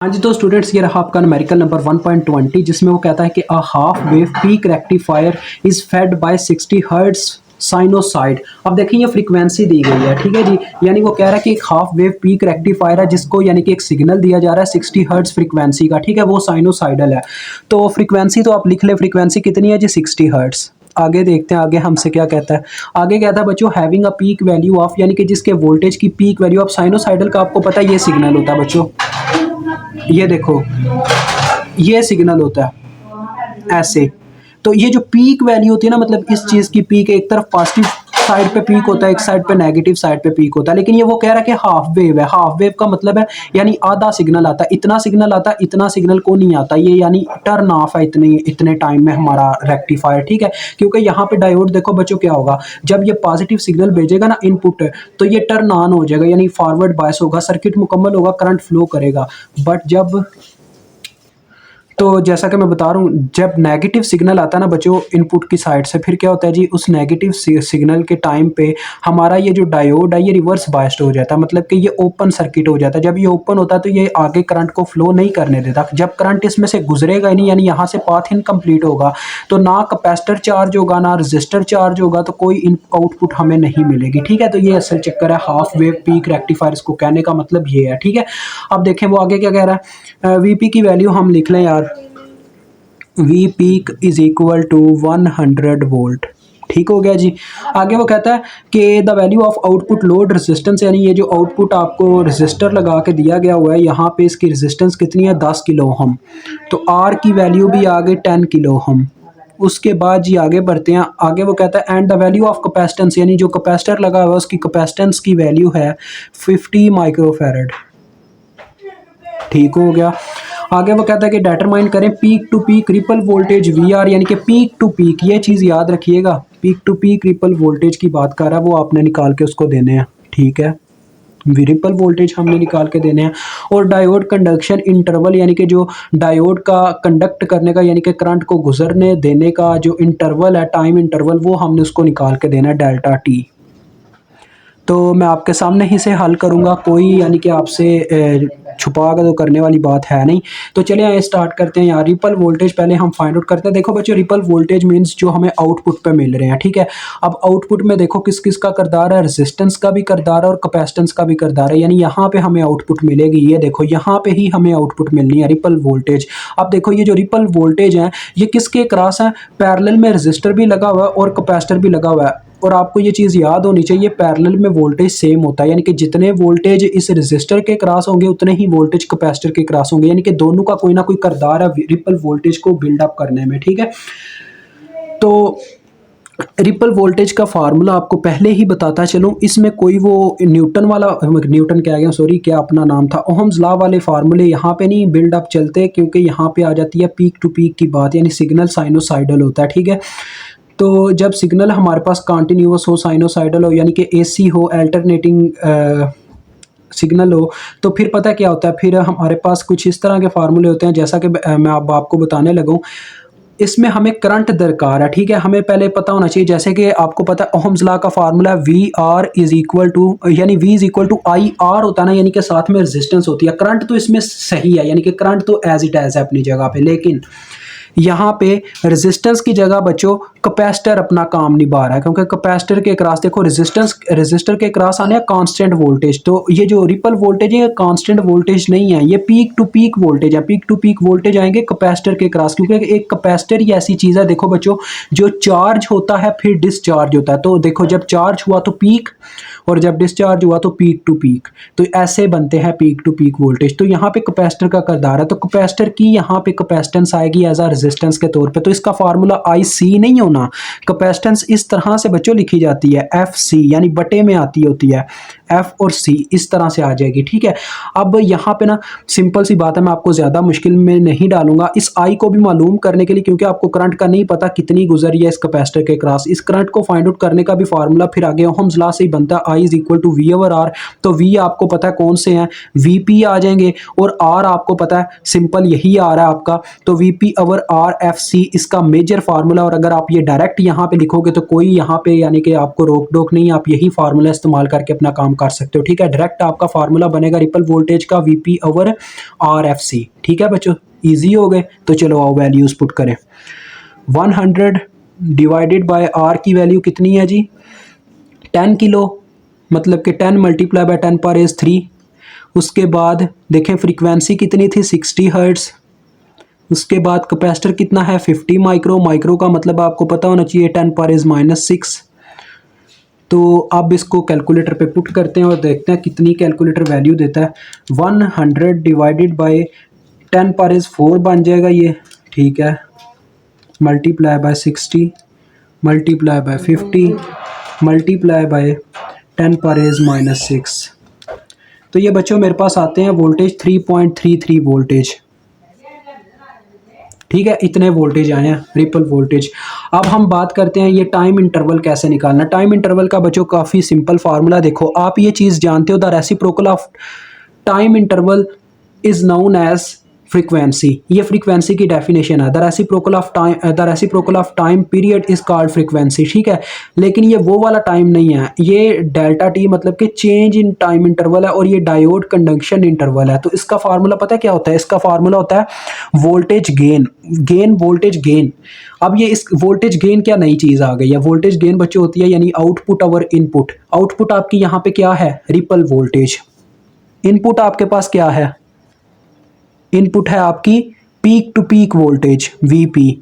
हाँ जी, तो स्टूडेंट्स ये रहा आपका न्यूमेरिकल नंबर 1.20 जिसमें वो कहता है कि a half wave peak rectifier is fed by 60 hertz sinusoid. अब देखिए ये फ्रीक्वेंसी दी गई है, ठीक है जी। यानी वो कह रहा है कि एक हाफ वेव पीक रेक्टिफायर है जिसको यानी कि एक सिग्नल दिया जा रहा है 60 हर्ट्ज फ्रीक्वेंसी का, ठीक है, वो साइनोसाइडल है। तो फ्रीक्वेंसी तो आप लिख ले, फ्रीक्वेंसी कितनी है जी, 60 हर्ट्ज। आगे देखते हैं आगे हमसे क्या कहता है। आगे कहता है बच्चों having a peak value of, यानी कि जिसके वोल्टेज की पीक वैल्यू ऑफ साइनोसाइडल का आपको पता है ये सिग्नल होता है बच्चों। ये देखो ये सिग्नल होता है ऐसे। तो ये जो पीक वैल्यू होती है ना, मतलब इस चीज की पीक, एक तरफ पॉजिटिव साइड पे पीक होता है, एक साइड पे नेगेटिव साइड पे पीक होता है। लेकिन ये वो कह रहा है कि हाफ वेव है। हाफ वेव का मतलब है यानी आधा सिग्नल आता है, इतना सिग्नल आता है, इतना सिग्नल को नहीं आता। ये यानी टर्न ऑफ है इतने इतने टाइम में हमारा रेक्टिफायर, ठीक है। क्योंकि यहाँ पे डायोड देखो बच्चों क्या होगा, जब ये पॉजिटिव सिग्नल भेजेगा ना इनपुट, तो ये टर्न ऑन हो जाएगा, यानी फॉरवर्ड बायस होगा, सर्किट मुकम्मल होगा, करंट फ्लो करेगा। बट जब, तो जैसा कि मैं बता रहा हूँ, जब नेगेटिव सिग्नल आता है ना बच्चों इनपुट की साइड से, फिर क्या होता है जी, उस नेगेटिव सिग्नल के टाइम पे हमारा ये जो डायोड है ये रिवर्स बायस्ड हो जाता है, मतलब कि ये ओपन सर्किट हो जाता है। जब ये ओपन होता है तो ये आगे करंट को फ्लो नहीं करने देता। जब करंट इसमें से गुजरेगा ही नहीं, यानी यहाँ से पाथ इनकम्प्लीट होगा, तो ना कैपेसिटर चार्ज होगा ना रजिस्टर चार्ज होगा, तो कोई आउटपुट हमें नहीं मिलेगी, ठीक है। तो ये असल चक्कर है हाफ वेव पीक रेक्टिफायर, इसको कहने का मतलब ये है, ठीक है। अब देखें वो आगे क्या कह रहा है। वीपी की वैल्यू हम लिख लें यार, V peak is equal to 100 volt, ठीक हो गया जी। आगे वो कहता है कि the value of output load resistance, यानी ये जो आउटपुट आपको रेजिस्टर लगा के दिया गया हुआ है, यहाँ पे इसकी रेजिस्टेंस कितनी है, 10 किलो ओम। तो आर की वैल्यू भी आ गई 10 किलो ओम। उसके बाद जी आगे बढ़ते हैं। आगे वो कहता है and the value of capacitance, यानी जो कैपेसिटर लगा हुआ है उसकी कैपेसिटेंस की वैल्यू है 50 माइक्रोफैरड, ठीक हो गया। आगे वो कहता है कि डिटरमाइन करें peak to peak ripple voltage V R, यानी कि पीक टू पीक, ये चीज़ याद रखिएगा, peak to peak ripple voltage की बात कर रहा है, वो आपने निकाल के उसको देने हैं, ठीक है। रिपल वोल्टेज हमने निकाल के देने हैं। और डायोड कंडक्शन इंटरवल, यानी कि जो डायोड का कंडक्ट करने का, यानी कि करंट को गुजरने देने का जो इंटरवल है, टाइम इंटरवल, वो हमने उसको निकाल के देना है, डेल्टा टी। तो मैं आपके सामने ही से हल करूँगा, कोई यानी कि आपसे छुपा कर तो करने वाली बात है नहीं। तो चलिए आइए स्टार्ट करते हैं यार। रिपल वोल्टेज पहले हम फाइंड आउट करते हैं। देखो बच्चों, रिपल वोल्टेज मींस जो हमें आउटपुट पे मिल रहे हैं, ठीक है। अब आउटपुट में देखो किस किस का किरदार है, रेजिस्टेंस का भी किरदार है और कैपेसिटेंस का भी किरदार है, यानी यहाँ पे हमें आउटपुट मिलेगी। ये देखो यहाँ पे ही हमें आउटपुट मिलनी है, रिपल वोल्टेज। अब देखो ये जो रिपल वोल्टेज है ये किसके क्रॉस है, पैरेलल में रजिस्टर भी लगा हुआ है और कैपेसिटर भी लगा हुआ है। और आपको ये चीज़ याद होनी चाहिए, पैरेलल में वोल्टेज सेम होता है, यानी कि जितने वोल्टेज इस रेजिस्टर के क्रॉस होंगे उतने ही वोल्टेज कैपेसिटर के क्रॉस होंगे, यानी कि दोनों का कोई ना कोई किरदार है रिपल वोल्टेज को बिल्डअप करने में, ठीक है। तो रिपल वोल्टेज का फार्मूला आपको पहले ही बताता चलूँ, इसमें कोई वो न्यूटन वाला, न्यूटन क्या गया सॉरी, क्या अपना नाम था, ओहम्स लॉ वाले फार्मूले यहाँ पे नहीं बिल्डअप चलते, क्योंकि यहाँ पे आ जाती है पीक टू पीक की बात, यानी सिग्नल साइनोसाइडल होता है, ठीक है। तो जब सिग्नल हमारे पास कॉन्टिन्यूस हो, साइनोसाइडल हो, यानी कि एसी हो, अल्टरनेटिंग सिग्नल हो, तो फिर पता क्या होता है, फिर हमारे पास कुछ इस तरह के फार्मूले होते हैं, जैसा कि मैं अब आपको बताने लगूँ। इसमें हमें करंट दरकार है, ठीक है, हमें पहले पता होना चाहिए। जैसे कि आपको पता है ओहम्स लॉ का फार्मूला है V R is equal to, यानी V is equal to I R होता है ना, यानी कि साथ में रेजिस्टेंस होती है। करंट तो इसमें सही है, यानी कि करंट तो एज इट एज है अपनी जगह पे, लेकिन यहाँ पे रेजिस्टेंस की जगह बच्चों कैपेसिटर अपना काम निभा रहा है, क्योंकि कैपेसिटर के क्रॉस देखो रेजिस्टर के क्रॉस आने कांस्टेंट वोल्टेज। तो ये जो रिपल वोल्टेज है कांस्टेंट वोल्टेज नहीं है, ये पीक टू पीक वोल्टेज है। पीक टू पीक वोल्टेज आएंगे कैपेसिटर के क्रॉस, क्योंकि एक कैपेसिटर ही ऐसी चीज़ है देखो बच्चों, जो चार्ज होता है फिर डिस्चार्ज होता है। तो देखो जब चार्ज हुआ तो पीक, और जब डिस्चार्ज हुआ तो पीक टू पीक, तो ऐसे बनते हैं पीक टू पीक वोल्टेज। तो यहाँ पे कैपेसिटर का किरदार है, तो कैपेसिटर की यहाँ पे कैपेसिटेंस आएगी एज आ रेजिस्टेंस के तौर पे। तो इसका फार्मूला आई सी नहीं होना, कैपेसिटेंस इस तरह से बच्चों लिखी जाती है, एफ सी, यानी बटे में आती होती है, एफ और सी इस तरह से आ जाएगी, ठीक है। अब यहाँ पे ना सिंपल सी बात है, मैं आपको ज़्यादा मुश्किल में नहीं डालूंगा इस आई को भी मालूम करने के लिए, क्योंकि आपको करंट का नहीं पता कितनी गुजरी है इस कैपेसिटर के क्रॉस। इस करंट को फाइंड आउट करने का भी फार्मूला फिर आगे ओहम्स लॉ से ही बनता है, I is equal to V over R. तो वी आपको पता है कौन से हैं, वी पी आ जाएंगे, और आर आपको पता है सिंपल यही आ रहा है आपका, तो V P over R F C इसका मेजर फार्मूला। और अगर आप ये डायरेक्ट यहाँ पे लिखोगे तो कोई यहाँ पे यानी कि आपको रोक टोक नहीं, आप यही फार्मूला इस्तेमाल करके अपना काम कर सकते हो, ठीक है। डायरेक्ट आपका फार्मूला बनेगा रिपल वोल्टेज का VP ओवर RFC, ठीक है बच्चों, ईजी हो गए। तो चलो आओ वैल्यूज़ पुट करें। 100 डिवाइडेड बाय R की वैल्यू कितनी है जी, 10 किलो, मतलब कि 10 मल्टीप्लाई बाय 10 पर इज़ 3। उसके बाद देखें फ्रीक्वेंसी कितनी थी, 60 हर्ट्ज़। उसके बाद कैपेसिटर कितना है, 50 माइक्रो, माइक्रो का मतलब आपको पता होना चाहिए 10 पर इज़ -6। तो अब इसको कैलकुलेटर पे पुट करते हैं और देखते हैं कितनी कैलकुलेटर वैल्यू देता है। 100 डिवाइडेड बाय 10 पर इज़ 4 बन जाएगा ये, ठीक है, multiply by 60 multiply by 50 multiply by 10 पर इज़ -6। तो ये बच्चों मेरे पास आते हैं वोल्टेज 3.33 वोल्टेज, ठीक है, इतने वोल्टेज आए हैं रिपल वोल्टेज। अब हम बात करते हैं ये टाइम इंटरवल कैसे निकालना। टाइम इंटरवल का बच्चों काफ़ी सिंपल फार्मूला देखो, आप ये चीज़ जानते हो, the reciprocal of time interval is known as frequency. ये फ्रीक्वेंसी की डेफिनेशन है, the reciprocal of time period is called frequency, ठीक है। लेकिन ये वो वाला टाइम नहीं है, ये डेल्टा टी मतलब कि चेंज इन टाइम इंटरवल है, और ये डायोड कंडक्शन इंटरवल है। तो इसका फार्मूला पता है क्या होता है, इसका फार्मूला होता है वोल्टेज गेन वोल्टेज गेन। अब ये इस वोल्टेज गेन क्या नई चीज़ आ गई है, वोल्टेज गेन बच्चों होती है यानी आउटपुट ओवर इनपुट। आउटपुट आपकी यहाँ पे क्या है, रिपल वोल्टेज। इनपुट आपके पास क्या है, इनपुट है आपकी peak to peak voltage VP।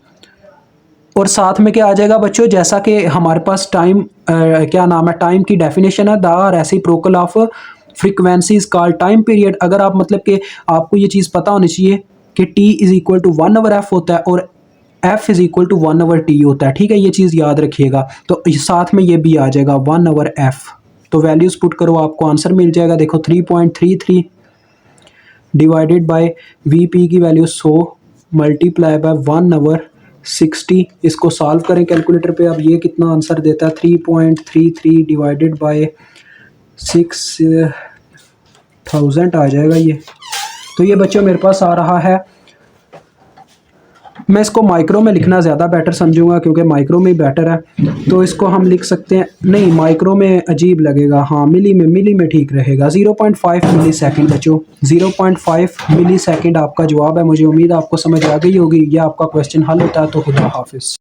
और साथ में क्या आ जाएगा बच्चों, जैसा कि हमारे पास टाइम क्या नाम है, टाइम की डेफिनेशन है, the reciprocal of frequency is called time period. अगर आप मतलब कि आपको ये चीज़ पता होनी चाहिए कि T is equal to 1/f होता है और F is equal to 1/T होता है, ठीक है, ये चीज़ याद रखिएगा। तो साथ में ये भी आ जाएगा 1/f। तो वैल्यूज़ पुट करो, आपको आंसर मिल जाएगा। देखो 3.33 डिवाइडेड बाय VP की वैल्यू 100 मल्टीप्लाई बाय 1/60। इसको सॉल्व करें कैलकुलेटर पे, अब ये कितना आंसर देता है, 3.33 डिवाइडेड बाय 6000 आ जाएगा ये। तो ये बच्चों मेरे पास आ रहा है, मैं इसको माइक्रो में लिखना ज़्यादा बेटर समझूंगा क्योंकि माइक्रो में ही बेटर है। तो इसको हम लिख सकते हैं, नहीं माइक्रो में अजीब लगेगा, हाँ मिली में ठीक रहेगा। 0.5 मिली सेकेंड बच्चों, 0.5 मिली सेकेंड आपका जवाब है। मुझे उम्मीद है आपको समझ आ गई होगी। यह आपका क्वेश्चन हल होता है। तो खुदा हाफिज़।